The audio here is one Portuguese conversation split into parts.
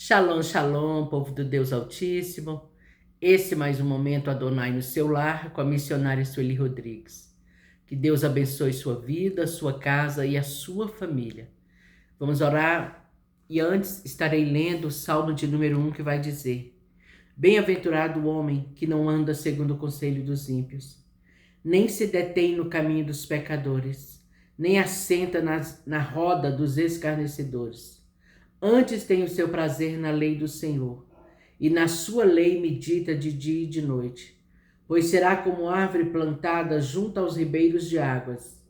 Shalom, shalom, povo do Deus Altíssimo. Esse mais um momento Adonai no seu lar com a missionária Sueli Rodrigues. Que Deus abençoe sua vida, sua casa e a sua família. Vamos orar e antes estarei lendo o Salmo de número 1 que vai dizer: Bem-aventurado o homem que não anda segundo o conselho dos ímpios, nem se detém no caminho dos pecadores, nem assenta na roda dos escarnecedores. Antes tem o seu prazer na lei do Senhor, e na sua lei medita de dia e de noite. Pois será como árvore plantada junto aos ribeiros de águas,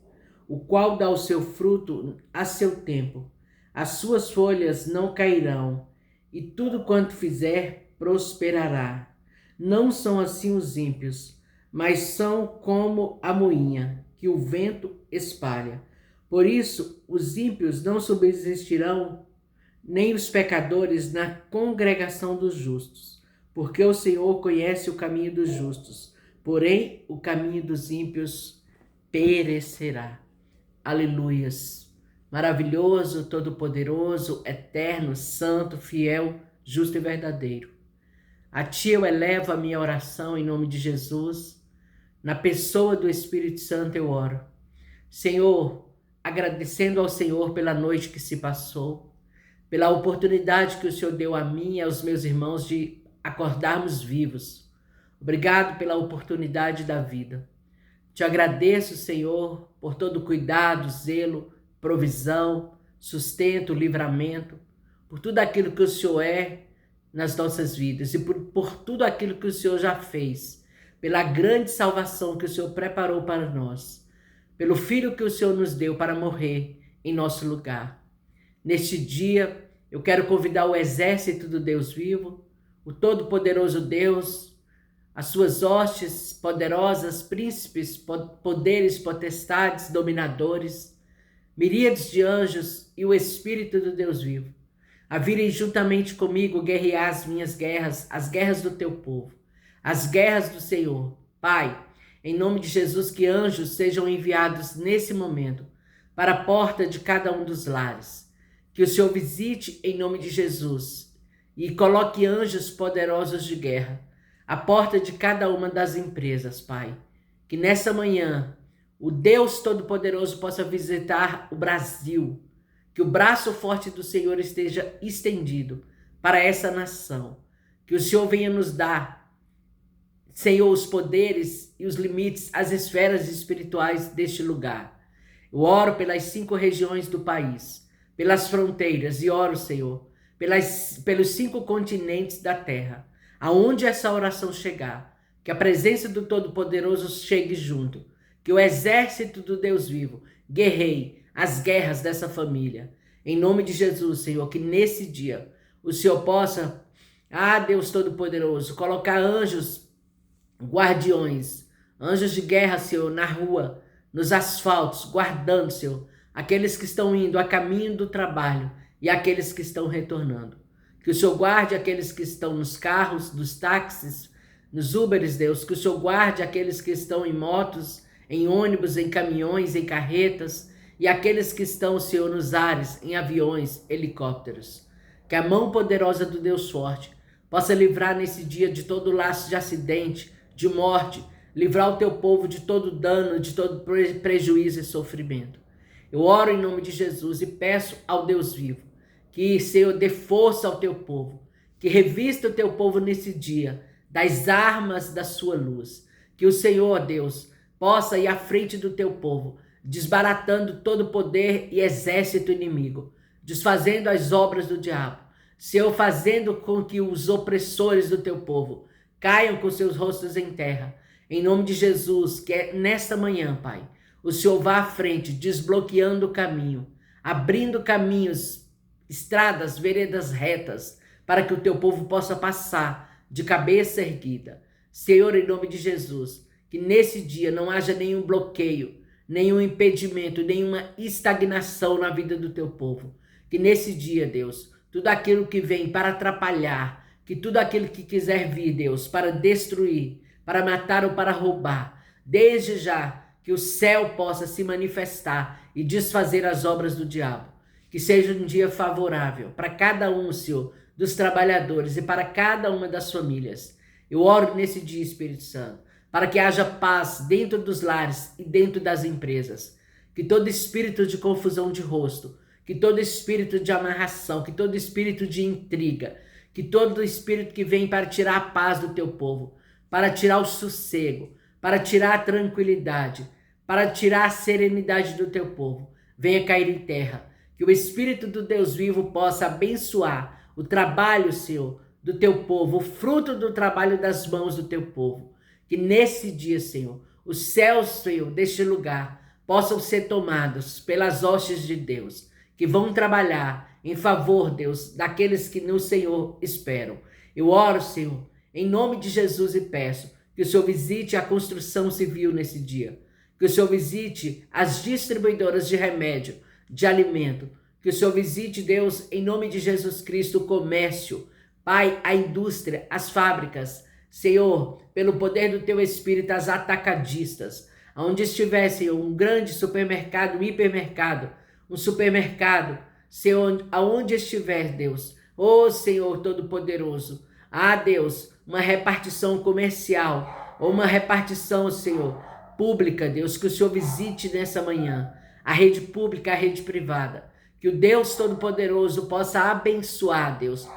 o qual dá o seu fruto a seu tempo. As suas folhas não cairão, e tudo quanto fizer prosperará. Não são assim os ímpios, mas são como a moinha, que o vento espalha. Por isso, os ímpios não subsistirão, nem os pecadores na congregação dos justos, porque o Senhor conhece o caminho dos justos, porém o caminho dos ímpios perecerá. Aleluias! Maravilhoso, todo-poderoso, eterno, santo, fiel, justo e verdadeiro. A Ti eu elevo a minha oração em nome de Jesus. Na pessoa do Espírito Santo eu oro. Senhor, agradecendo ao Senhor pela noite que se passou, pela oportunidade que o Senhor deu a mim e aos meus irmãos de acordarmos vivos. Obrigado pela oportunidade da vida. Te agradeço, Senhor, por todo o cuidado, zelo, provisão, sustento, livramento, por tudo aquilo que o Senhor é nas nossas vidas e por tudo aquilo que o Senhor já fez, pela grande salvação que o Senhor preparou para nós, pelo Filho que o Senhor nos deu para morrer em nosso lugar. Neste dia, eu quero convidar o exército do Deus vivo, o todo-poderoso Deus, as suas hostes poderosas, príncipes, poderes, potestades, dominadores, miríades de anjos e o Espírito do Deus vivo, a virem juntamente comigo guerrear as minhas guerras, as guerras do teu povo, as guerras do Senhor. Pai, em nome de Jesus, que anjos sejam enviados nesse momento para a porta de cada um dos lares. Que o Senhor visite em nome de Jesus e coloque anjos poderosos de guerra à porta de cada uma das empresas, Pai. Que nessa manhã o Deus Todo-Poderoso possa visitar o Brasil. Que o braço forte do Senhor esteja estendido para essa nação. Que o Senhor venha nos dar, Senhor, os poderes e os limites, as esferas espirituais deste lugar. Eu oro pelas 5 regiões do país, pelas fronteiras, e oro, Senhor, pelos 5 continentes da terra. Aonde essa oração chegar, que a presença do Todo-Poderoso chegue junto, que o exército do Deus vivo guerreie as guerras dessa família. Em nome de Jesus, Senhor, que nesse dia o Senhor possa, Deus Todo-Poderoso, colocar anjos guardiões, anjos de guerra, Senhor, na rua, nos asfaltos, guardando, Senhor, aqueles que estão indo a caminho do trabalho e aqueles que estão retornando. Que o Senhor guarde aqueles que estão nos carros, nos táxis, nos Uberes, Deus. Que o Senhor guarde aqueles que estão em motos, em ônibus, em caminhões, em carretas, e aqueles que estão, Senhor, nos ares, em aviões, helicópteros. Que a mão poderosa do Deus forte possa livrar nesse dia de todo laço de acidente, de morte, livrar o teu povo de todo dano, de todo prejuízo e sofrimento. Eu oro em nome de Jesus e peço ao Deus vivo que, Senhor, dê força ao teu povo, que revista o teu povo nesse dia das armas da sua luz. Que o Senhor, Deus, possa ir à frente do teu povo, desbaratando todo poder e exército inimigo, desfazendo as obras do diabo. Senhor, fazendo com que os opressores do teu povo caiam com seus rostos em terra. Em nome de Jesus, que é nesta manhã, Pai, o Senhor vá à frente, desbloqueando o caminho, abrindo caminhos, estradas, veredas retas, para que o teu povo possa passar de cabeça erguida. Senhor, em nome de Jesus, que nesse dia não haja nenhum bloqueio, nenhum impedimento, nenhuma estagnação na vida do teu povo. Que nesse dia, Deus, tudo aquilo que vem para atrapalhar, que tudo aquilo que quiser vir, Deus, para destruir, para matar ou para roubar, desde já, que o céu possa se manifestar e desfazer as obras do diabo. Que seja um dia favorável para cada um, Senhor, dos trabalhadores e para cada uma das famílias. Eu oro nesse dia, Espírito Santo, para que haja paz dentro dos lares e dentro das empresas. Que todo espírito de confusão de rosto, que todo espírito de amarração, que todo espírito de intriga, que todo espírito que vem para tirar a paz do teu povo, para tirar o sossego, para tirar a tranquilidade, para tirar a serenidade do teu povo, venha cair em terra. Que o Espírito do Deus vivo possa abençoar o trabalho, Senhor, do teu povo, o fruto do trabalho das mãos do teu povo. Que nesse dia, Senhor, os céus, Senhor, deste lugar possam ser tomados pelas hostes de Deus, que vão trabalhar em favor, Deus, daqueles que no Senhor esperam. Eu oro, Senhor, em nome de Jesus e peço que o Senhor visite a construção civil nesse dia, que o Senhor visite as distribuidoras de remédio, de alimento, que o Senhor visite, Deus, em nome de Jesus Cristo, o comércio, Pai, a indústria, as fábricas, Senhor, pelo poder do Teu Espírito, as atacadistas, onde estiver, Senhor, um grande supermercado, um hipermercado, um supermercado, Senhor, aonde estiver, Deus, ô Senhor Todo-Poderoso, Deus, uma repartição comercial, ou uma repartição, Senhor, pública, Deus, que o Senhor visite nessa manhã, a rede pública, a rede privada, que o Deus Todo-Poderoso possa abençoar, Deus,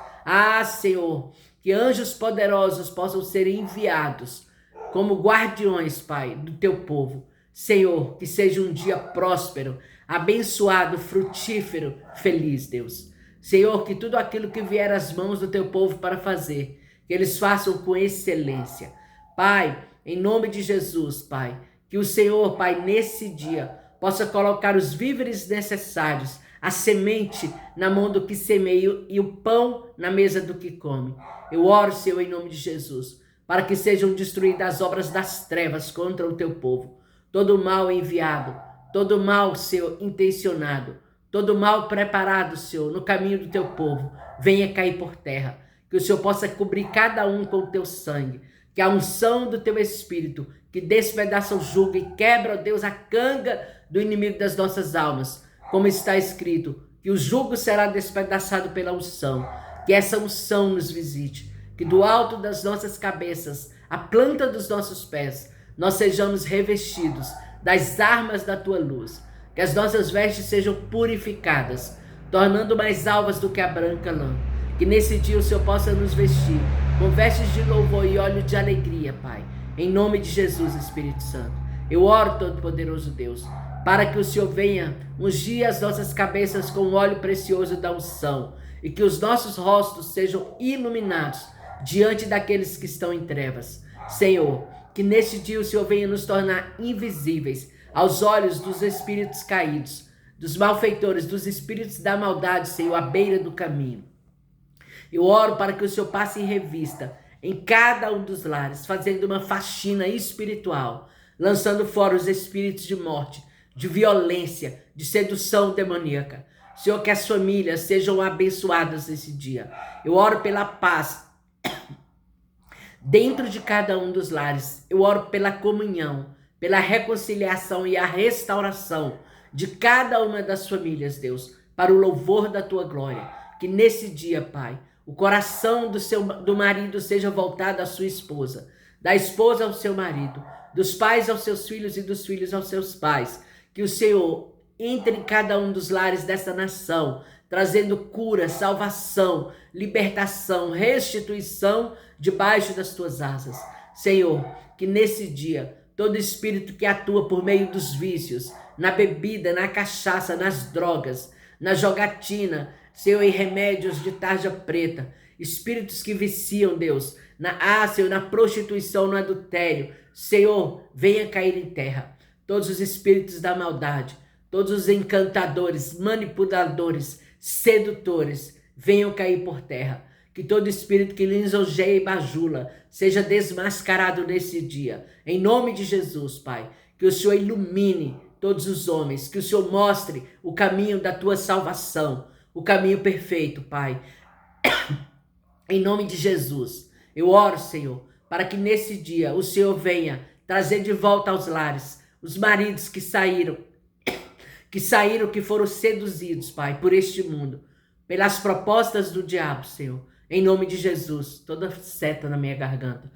Senhor, que anjos poderosos possam ser enviados como guardiões, Pai, do teu povo, Senhor, que seja um dia próspero, abençoado, frutífero, feliz, Deus. Senhor, que tudo aquilo que vier às mãos do teu povo para fazer, que eles façam com excelência. Pai, em nome de Jesus, Pai, que o Senhor, Pai, nesse dia, possa colocar os víveres necessários, a semente na mão do que semeia e o pão na mesa do que come. Eu oro, Senhor, em nome de Jesus, para que sejam destruídas as obras das trevas contra o teu povo. Todo mal enviado, todo mal, Senhor, intencionado, todo mal preparado, Senhor, no caminho do teu povo, venha cair por terra. Que o Senhor possa cobrir cada um com o teu sangue. Que a unção do teu Espírito, que despedaça o jugo e quebra, ó Deus, a canga do inimigo das nossas almas. Como está escrito, que o jugo será despedaçado pela unção. Que essa unção nos visite. Que do alto das nossas cabeças, a planta dos nossos pés, nós sejamos revestidos das armas da tua luz. Que as nossas vestes sejam purificadas, tornando mais alvas do que a branca lã. Que nesse dia o Senhor possa nos vestir com vestes de louvor e óleo de alegria, Pai. Em nome de Jesus, Espírito Santo. Eu oro, Todo-Poderoso Deus, para que o Senhor venha ungir as nossas cabeças com o óleo precioso da unção e que os nossos rostos sejam iluminados diante daqueles que estão em trevas. Senhor, que neste dia o Senhor venha nos tornar invisíveis aos olhos dos espíritos caídos, dos malfeitores, dos espíritos da maldade, Senhor, à beira do caminho. Eu oro para que o Senhor passe em revista em cada um dos lares, fazendo uma faxina espiritual, lançando fora os espíritos de morte, de violência, de sedução demoníaca. Senhor, que as famílias sejam abençoadas nesse dia. Eu oro pela paz dentro de cada um dos lares. Eu oro pela comunhão, pela reconciliação e a restauração de cada uma das famílias, Deus, para o louvor da tua glória. Que nesse dia, Pai, o coração do marido seja voltado à sua esposa, da esposa ao seu marido, dos pais aos seus filhos e dos filhos aos seus pais. Que o Senhor entre em cada um dos lares dessa nação, trazendo cura, salvação, libertação, restituição debaixo das tuas asas. Senhor, que nesse dia, todo espírito que atua por meio dos vícios, na bebida, na cachaça, nas drogas, na jogatina, Senhor, em remédios de tarja preta, espíritos que viciam, Deus, Senhor, na prostituição, no adultério, Senhor, venha cair em terra. Todos os espíritos da maldade, todos os encantadores, manipuladores, sedutores, venham cair por terra. Que todo espírito que lisonjeia e bajula seja desmascarado nesse dia. Em nome de Jesus, Pai, que o Senhor ilumine todos os homens, que o Senhor mostre o caminho da tua salvação, o caminho perfeito, Pai. Em nome de Jesus, eu oro, Senhor, para que nesse dia o Senhor venha trazer de volta aos lares os maridos que saíram, que saíram, que foram seduzidos, Pai, por este mundo, pelas propostas do diabo, Senhor. Em nome de Jesus, toda seta na minha garganta,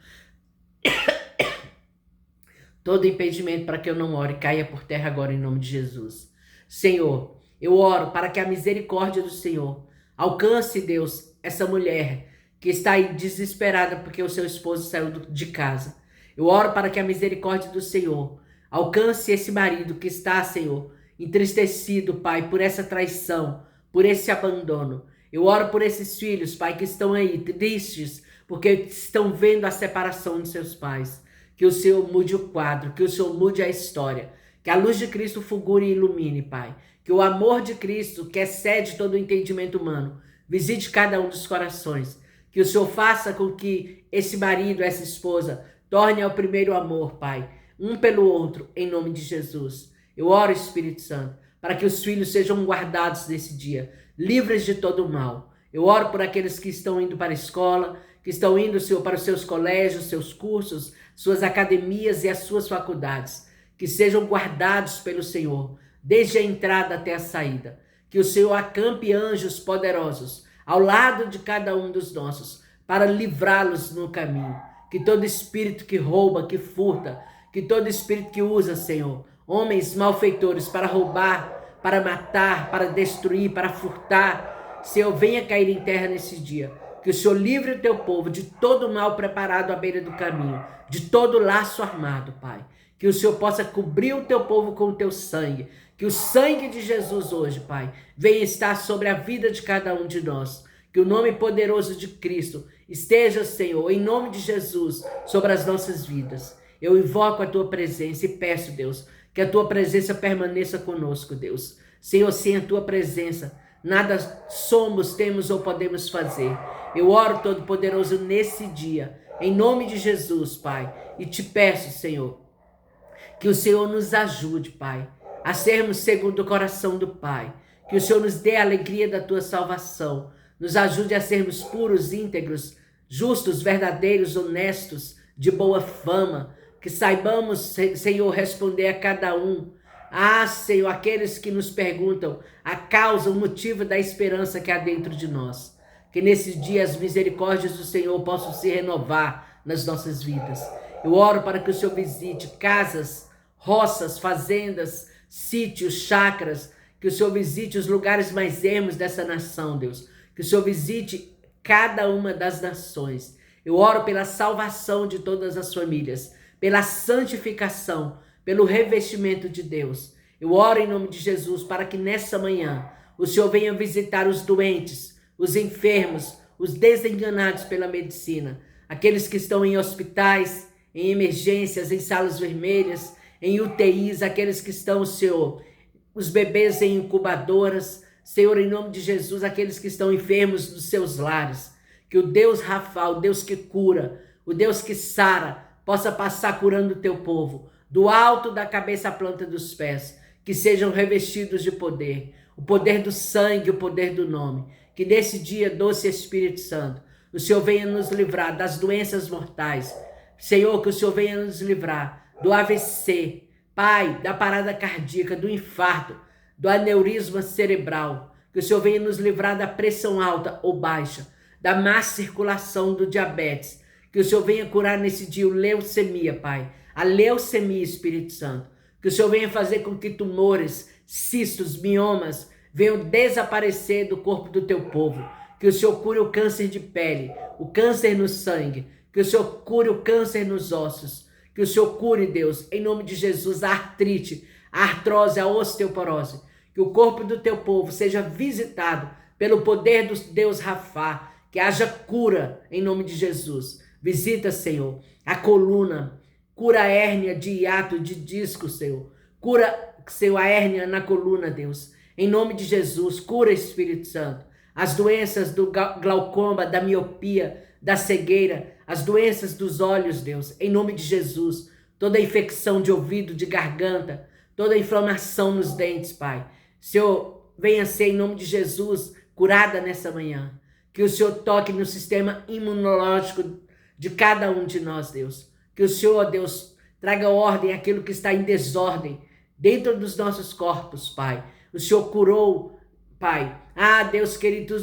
todo impedimento para que eu não ore, caia por terra agora em nome de Jesus. Senhor, eu oro para que a misericórdia do Senhor alcance, Deus, essa mulher que está aí desesperada porque o seu esposo saiu de casa. Eu oro para que a misericórdia do Senhor alcance esse marido que está, Senhor, entristecido, Pai, por essa traição, por esse abandono. Eu oro por esses filhos, Pai, que estão aí tristes porque estão vendo a separação de seus pais. Que o Senhor mude o quadro, que o Senhor mude a história, que a luz de Cristo fulgure e ilumine, Pai. Que o amor de Cristo, que excede todo o entendimento humano, visite cada um dos corações. Que o Senhor faça com que esse marido, essa esposa, torne ao primeiro amor, Pai, um pelo outro, em nome de Jesus. Eu oro, Espírito Santo, para que os filhos sejam guardados nesse dia, livres de todo o mal. Eu oro por aqueles que estão indo para a escola, que estão indo, Senhor, para os seus colégios, seus cursos, suas academias e as suas faculdades, que sejam guardados pelo Senhor, desde a entrada até a saída. Que o Senhor acampe anjos poderosos ao lado de cada um dos nossos, para livrá-los no caminho. Que todo espírito que rouba, que furta, que todo espírito que usa, Senhor, homens malfeitores para roubar, para matar, para destruir, para furtar, Senhor, venha cair em terra nesse dia. Que o Senhor livre o teu povo de todo mal preparado à beira do caminho, de todo laço armado, Pai. Que o Senhor possa cobrir o teu povo com o teu sangue. Que o sangue de Jesus hoje, Pai, venha estar sobre a vida de cada um de nós. Que o nome poderoso de Cristo esteja, Senhor, em nome de Jesus, sobre as nossas vidas. Eu invoco a tua presença e peço, Deus, que a tua presença permaneça conosco, Deus. Senhor, sem a tua presença, nada somos, temos ou podemos fazer. Eu oro, Todo-Poderoso, nesse dia, em nome de Jesus, Pai, e te peço, Senhor, que o Senhor nos ajude, Pai, a sermos segundo o coração do Pai. Que o Senhor nos dê a alegria da tua salvação. Nos ajude a sermos puros, íntegros, justos, verdadeiros, honestos, de boa fama. Que saibamos, Senhor, responder a cada um. Ah, Senhor, aqueles que nos perguntam a causa, o motivo da esperança que há dentro de nós. Que nesses dias as misericórdias do Senhor possam se renovar nas nossas vidas. Eu oro para que o Senhor visite casas, roças, fazendas, sítios, chácaras. Que o Senhor visite os lugares mais ermos dessa nação, Deus. Que o Senhor visite cada uma das nações. Eu oro pela salvação de todas as famílias, pela santificação, pelo revestimento de Deus. Eu oro em nome de Jesus para que nessa manhã o Senhor venha visitar os doentes, os enfermos, os desenganados pela medicina, aqueles que estão em hospitais, em emergências, em salas vermelhas, em UTIs, aqueles que estão, Senhor, os bebês em incubadoras, Senhor, em nome de Jesus, aqueles que estão enfermos dos seus lares. Que o Deus Rafa, o Deus que cura, o Deus que sara, possa passar curando o teu povo, do alto da cabeça à planta dos pés, que sejam revestidos de poder, o poder do sangue, o poder do nome. Que nesse dia, doce Espírito Santo, o Senhor venha nos livrar das doenças mortais. Senhor, que o Senhor venha nos livrar do AVC, Pai, da parada cardíaca, do infarto, do aneurisma cerebral. Que o Senhor venha nos livrar da pressão alta ou baixa, da má circulação, do diabetes. Que o Senhor venha curar nesse dia o leucemia, Pai. A leucemia, Espírito Santo. Que o Senhor venha fazer com que tumores, cistos, miomas venham desaparecer do corpo do teu povo. Que o Senhor cure o câncer de pele, o câncer no sangue. Que o Senhor cure o câncer nos ossos. Que o Senhor cure, Deus, em nome de Jesus, a artrite, a artrose, a osteoporose. Que o corpo do teu povo seja visitado pelo poder do Deus Rafa. Que haja cura em nome de Jesus. Visita, Senhor, a coluna. Cura a hérnia de hiato, de disco, Senhor. Cura, Senhor, a hérnia na coluna, Deus. Em nome de Jesus, cura, Espírito Santo. As doenças do glaucoma, da miopia, da cegueira, as doenças dos olhos, Deus. Em nome de Jesus. Toda infecção de ouvido, de garganta, toda inflamação nos dentes, Pai. Senhor, venha ser, em nome de Jesus, curada nessa manhã. Que o Senhor toque no sistema imunológico de cada um de nós, Deus. Que o Senhor, Deus, traga ordem àquilo que está em desordem dentro dos nossos corpos, Pai. O Senhor curou, Pai. Deus querido,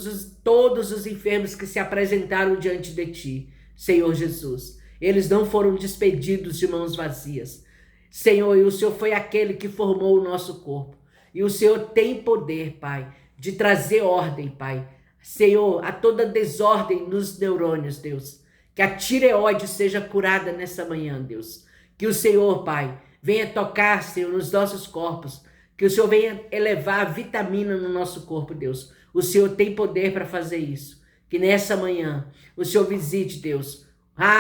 todos os enfermos que se apresentaram diante de Ti, Senhor Jesus. Eles não foram despedidos de mãos vazias. Senhor, e o Senhor foi aquele que formou o nosso corpo. E o Senhor tem poder, Pai, de trazer ordem, Pai. Senhor, a toda desordem nos neurônios, Deus. Que a tireoide seja curada nessa manhã, Deus. Que o Senhor, Pai, venha tocar, Senhor, nos nossos corpos. Que o Senhor venha elevar a vitamina no nosso corpo, Deus. O Senhor tem poder para fazer isso. Que nessa manhã o Senhor visite, Deus.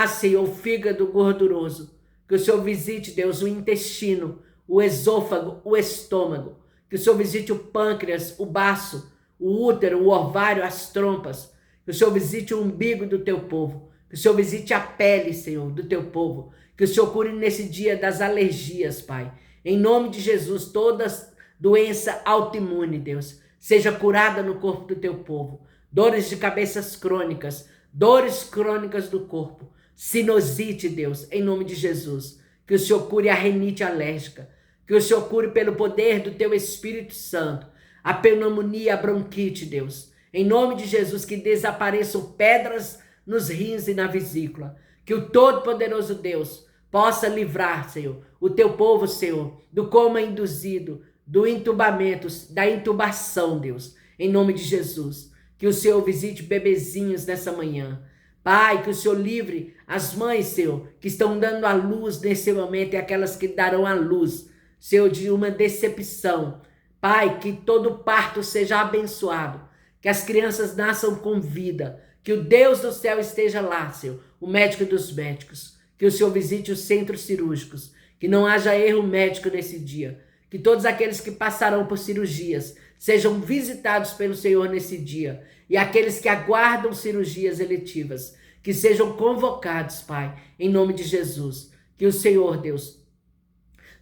Senhor, o fígado gorduroso. Que o Senhor visite, Deus, o intestino, o esôfago, o estômago. Que o Senhor visite o pâncreas, o baço, o útero, o ovário, as trompas. Que o Senhor visite o umbigo do teu povo. Que o Senhor visite a pele, Senhor, do teu povo. Que o Senhor cure nesse dia das alergias, Pai. Em nome de Jesus, toda doença autoimune, Deus, seja curada no corpo do teu povo. Dores de cabeças crônicas, dores crônicas do corpo. Sinusite, Deus, em nome de Jesus. Que o Senhor cure a rinite alérgica. Que o Senhor cure pelo poder do teu Espírito Santo. A pneumonia, a bronquite, Deus. Em nome de Jesus, que desapareçam pedras nos rins e na vesícula. Que o Todo-Poderoso Deus possa livrar, Senhor, o teu povo, Senhor, do coma induzido, do entubamento, da intubação, Deus. Em nome de Jesus. Que o Senhor visite bebezinhos nessa manhã. Pai, que o Senhor livre as mães, Senhor, que estão dando à luz nesse momento e aquelas que darão à luz, Senhor, de uma decepção. Pai, que todo parto seja abençoado, que as crianças nasçam com vida, que o Deus do céu esteja lá, Senhor, o médico dos médicos, que o Senhor visite os centros cirúrgicos, que não haja erro médico nesse dia, que todos aqueles que passarão por cirurgias sejam visitados pelo Senhor nesse dia, e aqueles que aguardam cirurgias eletivas, que sejam convocados, Pai, em nome de Jesus. Que o Senhor, Deus,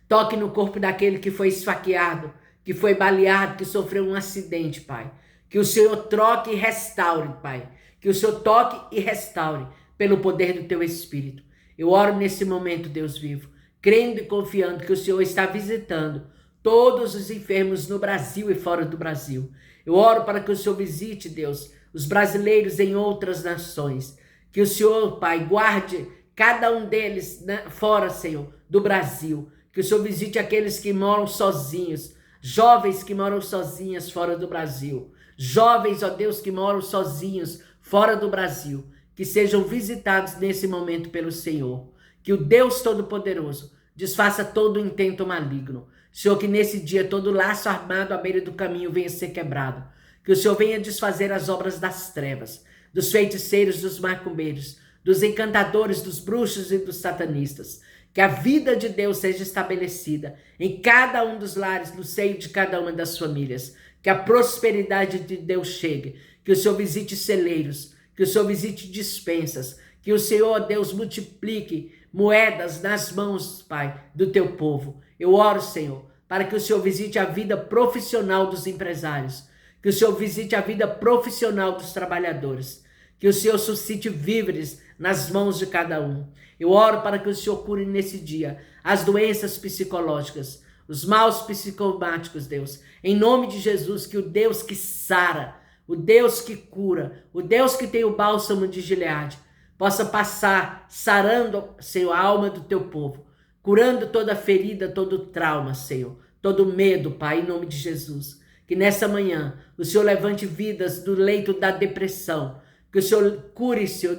toque no corpo daquele que foi esfaqueado, que foi baleado, que sofreu um acidente, Pai. Que o Senhor troque e restaure, Pai. Que o Senhor toque e restaure pelo poder do teu Espírito. Eu oro nesse momento, Deus vivo, crendo e confiando que o Senhor está visitando todos os enfermos no Brasil e fora do Brasil. Eu oro para que o Senhor visite, Deus, os brasileiros em outras nações. Que o Senhor, Pai, guarde cada um deles fora, Senhor, do Brasil. Que o Senhor visite aqueles que moram sozinhos, jovens que moram sozinhas fora do Brasil. Jovens, ó Deus, que moram sozinhos fora do Brasil. Que sejam visitados nesse momento pelo Senhor. Que o Deus Todo-Poderoso desfaça todo o intento maligno. Senhor, que nesse dia todo laço armado à beira do caminho venha ser quebrado. Que o Senhor venha desfazer as obras das trevas, dos feiticeiros, dos macumbeiros, dos encantadores, dos bruxos e dos satanistas. Que a vida de Deus seja estabelecida em cada um dos lares, no seio de cada uma das famílias. Que a prosperidade de Deus chegue. Que o Senhor visite celeiros, que o Senhor visite dispensas. Que o Senhor, Deus, multiplique moedas nas mãos, Pai, do teu povo. Eu oro, Senhor, para que o Senhor visite a vida profissional dos empresários, que o Senhor visite a vida profissional dos trabalhadores, que o Senhor suscite víveres nas mãos de cada um. Eu oro para que o Senhor cure nesse dia as doenças psicológicas, os maus psicomáticos, Deus. Em nome de Jesus, que o Deus que sara, o Deus que cura, o Deus que tem o bálsamo de Gileade, possa passar sarando, Senhor, a alma do teu povo, curando toda ferida, todo trauma, Senhor, todo medo, Pai, em nome de Jesus. Que nessa manhã o Senhor levante vidas do leito da depressão, que o Senhor cure, Senhor,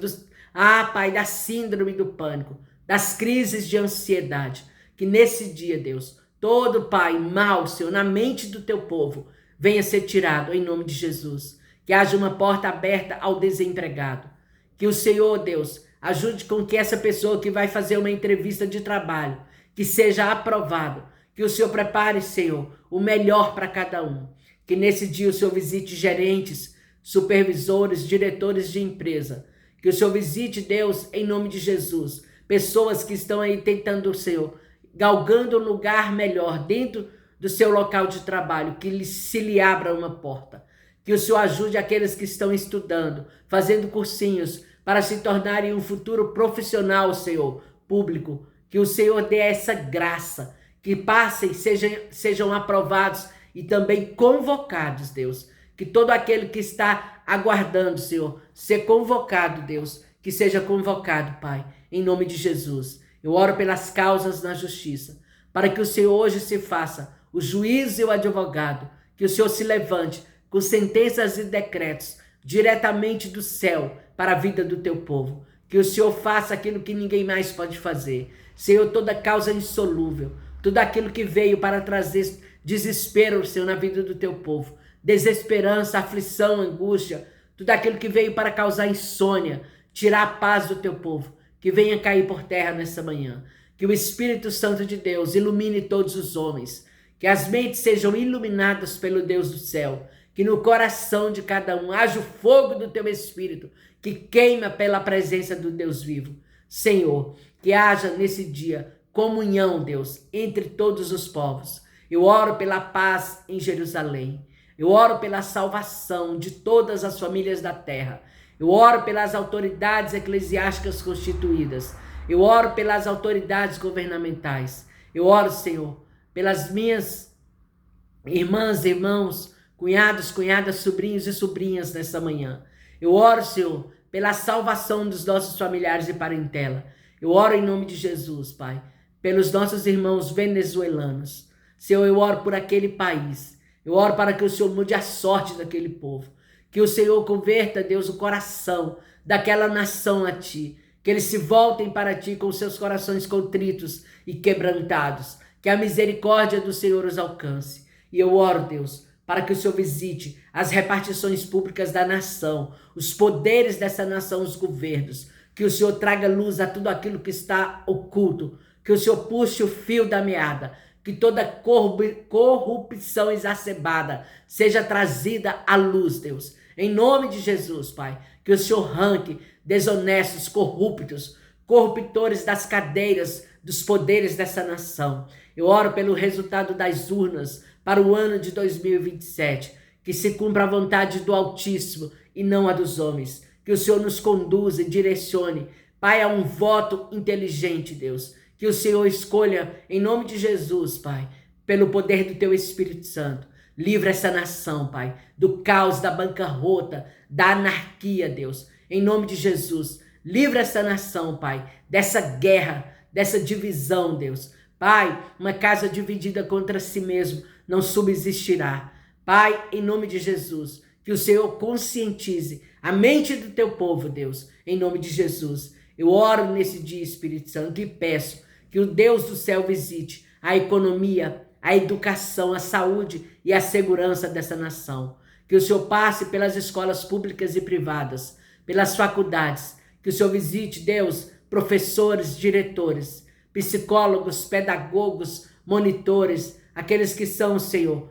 Pai, da síndrome do pânico, das crises de ansiedade. Que nesse dia, Deus, todo, Pai, mal, Senhor, na mente do teu povo, venha ser tirado em nome de Jesus. Que haja uma porta aberta ao desempregado. Que o Senhor, Deus, ajude com que essa pessoa que vai fazer uma entrevista de trabalho, que seja aprovado. Que o Senhor prepare, Senhor, o melhor para cada um. Que nesse dia o Senhor visite gerentes, supervisores, diretores de empresa. Que o Senhor visite, Deus, em nome de Jesus, pessoas que estão aí tentando, Senhor, galgando um lugar melhor dentro do seu local de trabalho, que se lhe abra uma porta. Que o Senhor ajude aqueles que estão estudando, fazendo cursinhos, para se tornarem um futuro profissional, Senhor, público. Que o Senhor dê essa graça, que passem, sejam aprovados e também convocados, Deus. Que todo aquele que está aguardando, Senhor, ser convocado, Deus, que seja convocado, Pai, em nome de Jesus. Eu oro pelas causas na justiça, para que o Senhor hoje se faça o juiz e o advogado, que o Senhor se levante com sentenças e decretos diretamente do céu para a vida do teu povo. Que o Senhor faça aquilo que ninguém mais pode fazer. Senhor, toda causa insolúvel, tudo aquilo que veio para trazer desespero, Senhor, na vida do teu povo, desesperança, aflição, angústia, tudo aquilo que veio para causar insônia, tirar a paz do teu povo, que venha cair por terra nessa manhã. Que o Espírito Santo de Deus ilumine todos os homens, que as mentes sejam iluminadas pelo Deus do céu, que no coração de cada um haja o fogo do teu Espírito, que queima pela presença do Deus vivo. Senhor, que haja nesse dia comunhão, Deus, entre todos os povos. Eu oro pela paz em Jerusalém. Eu oro pela salvação de todas as famílias da terra. Eu oro pelas autoridades eclesiásticas constituídas. Eu oro pelas autoridades governamentais. Eu oro, Senhor, pelas minhas irmãs, irmãos, cunhados, cunhadas, sobrinhos e sobrinhas nessa manhã. Eu oro, Senhor, pela salvação dos nossos familiares e parentela. Eu oro em nome de Jesus, Pai, pelos nossos irmãos venezuelanos. Senhor, eu oro por aquele país. Eu oro para que o Senhor mude a sorte daquele povo. Que o Senhor converta, Deus, o coração daquela nação a Ti. Que eles se voltem para Ti com seus corações contritos e quebrantados. Que a misericórdia do Senhor os alcance. E eu oro, Deus, para que o Senhor visite as repartições públicas da nação, os poderes dessa nação, os governos. Que o Senhor traga luz a tudo aquilo que está oculto. Que o Senhor puxe o fio da meada. Que toda corrupção exacerbada seja trazida à luz, Deus. Em nome de Jesus, Pai. Que o Senhor arranque desonestos, corruptos, corruptores das cadeiras dos poderes dessa nação. Eu oro pelo resultado das urnas para o ano de 2027. Que se cumpra a vontade do Altíssimo e não a dos homens. Que o Senhor nos conduza e direcione, Pai, a um voto inteligente, Deus. Que o Senhor escolha, em nome de Jesus, Pai, pelo poder do Teu Espírito Santo. Livra essa nação, Pai, do caos, da bancarrota, da anarquia, Deus. Em nome de Jesus, livra essa nação, Pai, dessa guerra, dessa divisão, Deus. Pai, uma casa dividida contra si mesmo não subsistirá. Pai, em nome de Jesus, que o Senhor conscientize a mente do Teu povo, Deus. Em nome de Jesus, eu oro nesse dia, Espírito Santo, e peço que o Deus do céu visite a economia, a educação, a saúde e a segurança dessa nação. Que o Senhor passe pelas escolas públicas e privadas, pelas faculdades. Que o Senhor visite, Deus, professores, diretores, psicólogos, pedagogos, monitores, aqueles que são, Senhor,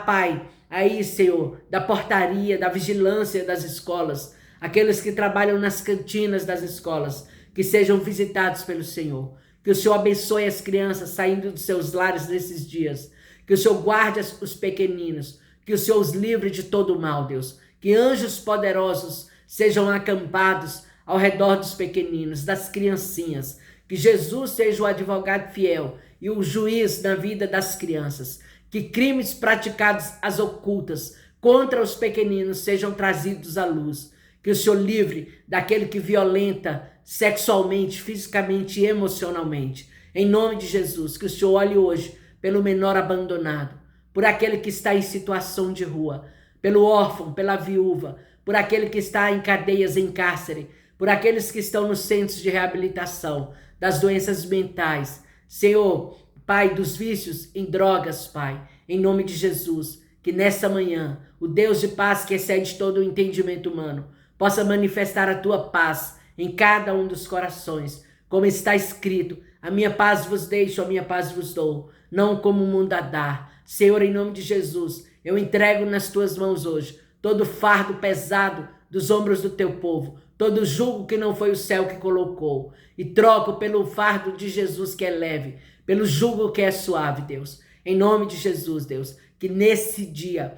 Pai, aí, Senhor, da portaria, da vigilância das escolas, aqueles que trabalham nas cantinas das escolas, que sejam visitados pelo Senhor. Que o Senhor abençoe as crianças saindo dos seus lares nesses dias. Que o Senhor guarde os pequeninos. Que o Senhor os livre de todo o mal, Deus. Que anjos poderosos sejam acampados ao redor dos pequeninos, das criancinhas. Que Jesus seja o advogado fiel e o juiz na vida das crianças. Que crimes praticados às ocultas contra os pequeninos sejam trazidos à luz. Que o Senhor livre daquele que violenta sexualmente, fisicamente e emocionalmente. Em nome de Jesus, que o Senhor olhe hoje pelo menor abandonado, por aquele que está em situação de rua, pelo órfão, pela viúva, por aquele que está em cadeias, em cárcere, por aqueles que estão nos centros de reabilitação, das doenças mentais. Senhor, Pai, dos vícios em drogas, Pai, em nome de Jesus, que nessa manhã o Deus de paz que excede todo o entendimento humano possa manifestar a tua paz em cada um dos corações, como está escrito: a minha paz vos deixo, a minha paz vos dou, não como o mundo a dar. Senhor, em nome de Jesus, eu entrego nas tuas mãos hoje todo fardo pesado dos ombros do teu povo, todo jugo que não foi o céu que colocou, e troco pelo fardo de Jesus que é leve, pelo jugo que é suave, Deus. Em nome de Jesus, Deus, que nesse dia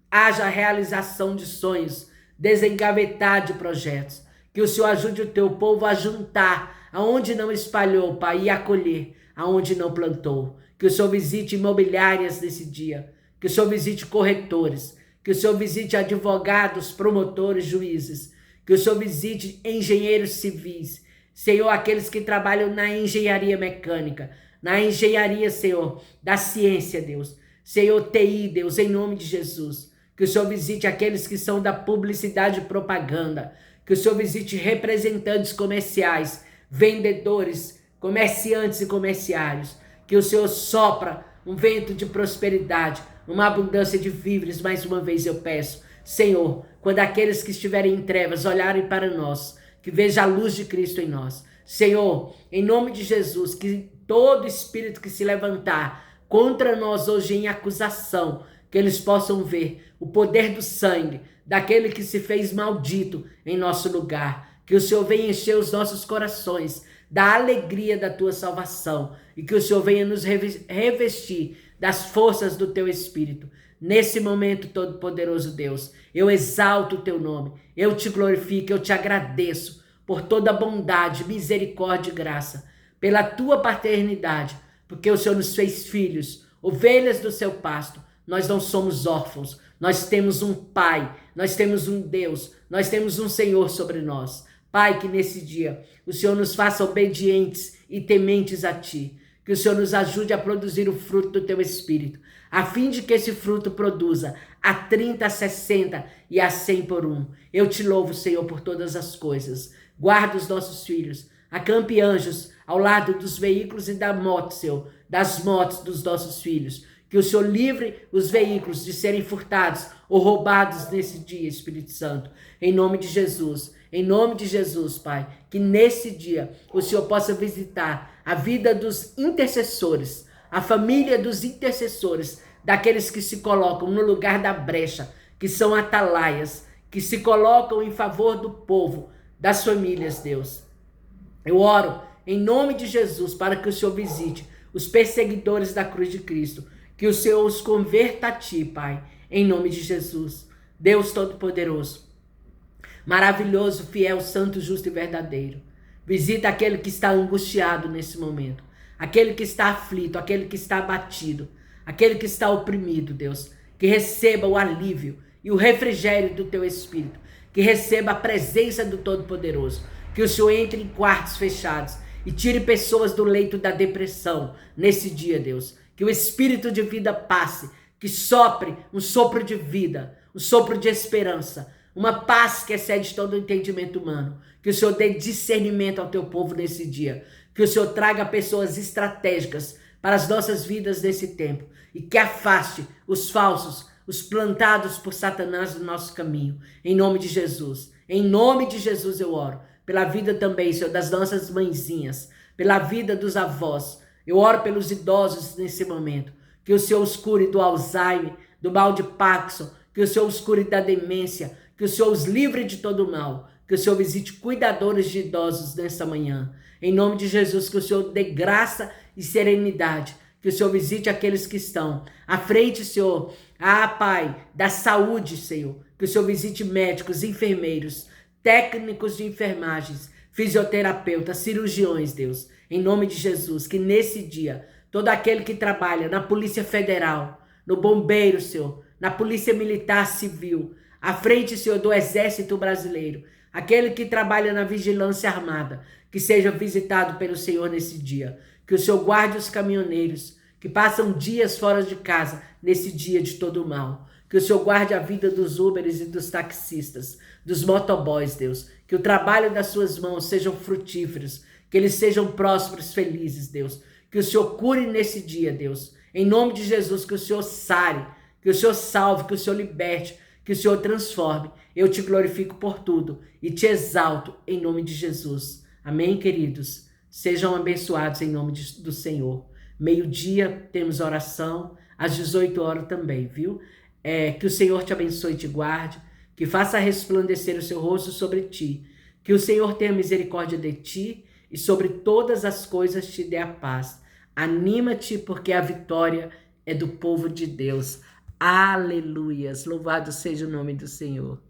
haja realização de sonhos, desengavetar de projetos. Que o Senhor ajude o teu povo a juntar aonde não espalhou, Pai, e acolher aonde não plantou. Que o Senhor visite imobiliárias nesse dia. Que o Senhor visite corretores. Que o Senhor visite advogados, promotores, juízes. Que o Senhor visite engenheiros civis. Senhor, aqueles que trabalham na engenharia mecânica, na engenharia, Senhor, da ciência, Deus. Senhor, TI, Deus, em nome de Jesus. Que o Senhor visite aqueles que são da publicidade e propaganda. Que o Senhor visite representantes comerciais, vendedores, comerciantes e comerciários. Que o Senhor sopra um vento de prosperidade, uma abundância de víveres. Mais uma vez eu peço, Senhor, quando aqueles que estiverem em trevas olharem para nós, que veja a luz de Cristo em nós. Senhor, em nome de Jesus, que todo espírito que se levantar contra nós hoje em acusação, que eles possam ver o poder do sangue daquele que se fez maldito em nosso lugar. Que o Senhor venha encher os nossos corações da alegria da tua salvação e que o Senhor venha nos revestir das forças do teu Espírito. Nesse momento, todo-poderoso Deus, eu exalto o teu nome, eu te glorifico, eu te agradeço por toda bondade, misericórdia e graça, pela tua paternidade, porque o Senhor nos fez filhos, ovelhas do seu pasto. Nós não somos órfãos, nós temos um Pai, nós temos um Deus, nós temos um Senhor sobre nós. Pai, que nesse dia o Senhor nos faça obedientes e tementes a ti, que o Senhor nos ajude a produzir o fruto do teu Espírito, a fim de que esse fruto produza a 30, a 60 e a 100 por um. Eu te louvo, Senhor, por todas as coisas. Guarda os nossos filhos, acampe anjos ao lado dos veículos e da moto, Senhor, das motos dos nossos filhos. Que o Senhor livre os veículos de serem furtados ou roubados nesse dia, Espírito Santo. Em nome de Jesus, Pai, que nesse dia o Senhor possa visitar a vida dos intercessores, a família dos intercessores, daqueles que se colocam no lugar da brecha, que são atalaias, que se colocam em favor do povo, das famílias, Deus. Eu oro em nome de Jesus para que o Senhor visite os perseguidores da cruz de Cristo, que o Senhor os converta a ti, Pai, em nome de Jesus. Deus Todo-Poderoso, maravilhoso, fiel, santo, justo e verdadeiro. Visita aquele que está angustiado nesse momento, aquele que está aflito, aquele que está abatido, aquele que está oprimido, Deus. Que receba o alívio e o refrigério do teu Espírito, que receba a presença do Todo-Poderoso, que o Senhor entre em quartos fechados e tire pessoas do leito da depressão nesse dia, Deus. Que o Espírito de vida passe, que sopre um sopro de vida, um sopro de esperança, uma paz que excede todo o entendimento humano. Que o Senhor dê discernimento ao teu povo nesse dia. Que o Senhor traga pessoas estratégicas para as nossas vidas nesse tempo e que afaste os falsos, os plantados por Satanás do nosso caminho. Em nome de Jesus. Em nome de Jesus eu oro. Pela vida também, Senhor, das nossas mãezinhas, pela vida dos avós. Eu oro pelos idosos nesse momento. Que o Senhor os cure do Alzheimer, do mal de Parkinson, que o Senhor os cure da demência, que o Senhor os livre de todo mal, que o Senhor visite cuidadores de idosos nessa manhã. Em nome de Jesus, que o Senhor dê graça e serenidade, que o Senhor visite aqueles que estão à frente, Senhor, Pai, da saúde, Senhor, que o Senhor visite médicos, enfermeiros, técnicos de enfermagens, fisioterapeutas, cirurgiões, Deus, em nome de Jesus, que nesse dia, todo aquele que trabalha na Polícia Federal, no Bombeiro, Senhor, na Polícia Militar Civil, à frente, Senhor, do Exército Brasileiro, aquele que trabalha na Vigilância Armada, que seja visitado pelo Senhor nesse dia, que o Senhor guarde os caminhoneiros, que passam dias fora de casa, nesse dia de todo o mal, que o Senhor guarde a vida dos Uberes e dos taxistas, dos motoboys, Deus, que o trabalho das suas mãos sejam frutíferos, que eles sejam prósperos, felizes, Deus, que o Senhor cure nesse dia, Deus, em nome de Jesus, que o Senhor sare, que o Senhor salve, que o Senhor liberte, que o Senhor transforme. Eu te glorifico por tudo e te exalto em nome de Jesus. Amém, queridos? Sejam abençoados em nome do Senhor. Meio-dia temos oração, às 18 horas também, viu? Que o Senhor te abençoe e te guarde, que faça resplandecer o seu rosto sobre ti, que o Senhor tenha misericórdia de ti e sobre todas as coisas te dê a paz. Anima-te, porque a vitória é do povo de Deus. Aleluias, louvado seja o nome do Senhor.